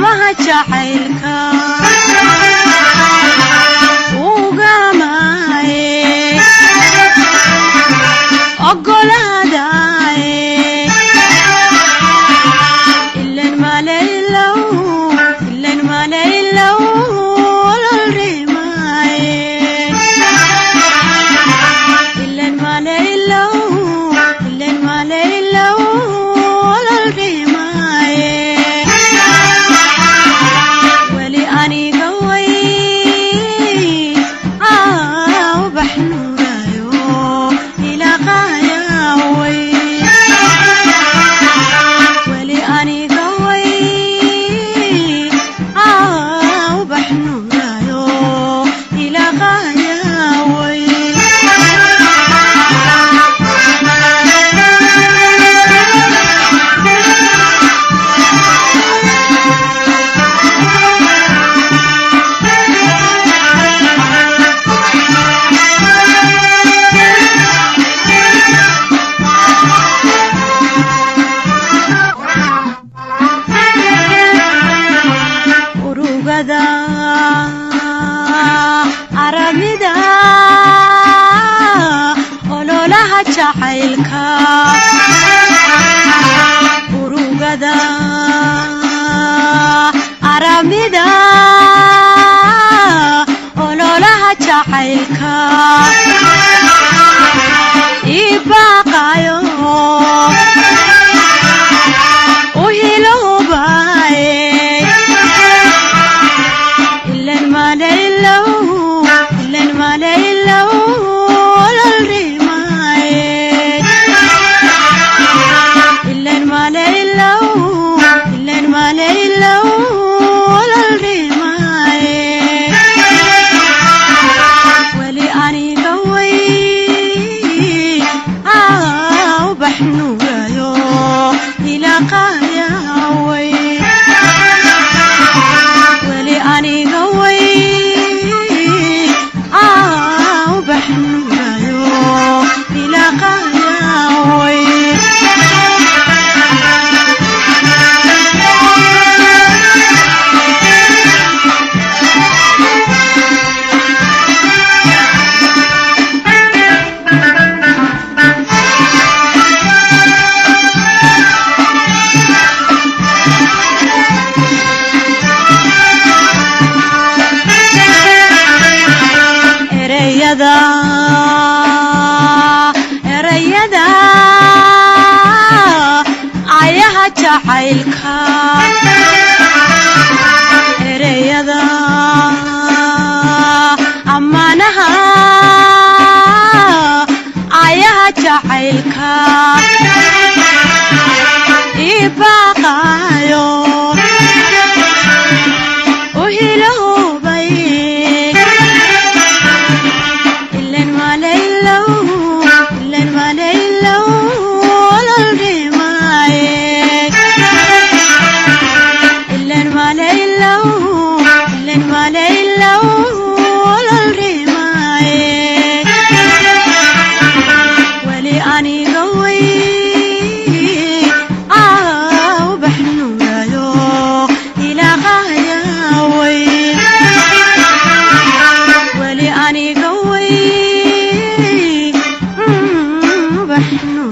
qiimaha jacaylka ugamaye ogolaadaye ilan malaylow lolrimaye ilan malaylow lolrimaye wali aniga way baxnuurayo ilaa qaayaway wali aniga way baxnuurayo ilaa qaayaway aramida ololaha jacaylka urugada aramida ololaha jacaylka ibaqayo uhilobaye ilan malaylow lolrimaye ilan malaylow lolrimaye wali aniga way baxnuurayo ilaa qaayaway wali aniga way baxnuurayo ilaa qaayaway erayada ayaha jacaylka erayada ammaanaha ayaha jacaylka ibaqayo wali aniga way baxnuurayo ilaa qaayaway wali aniga way baxnu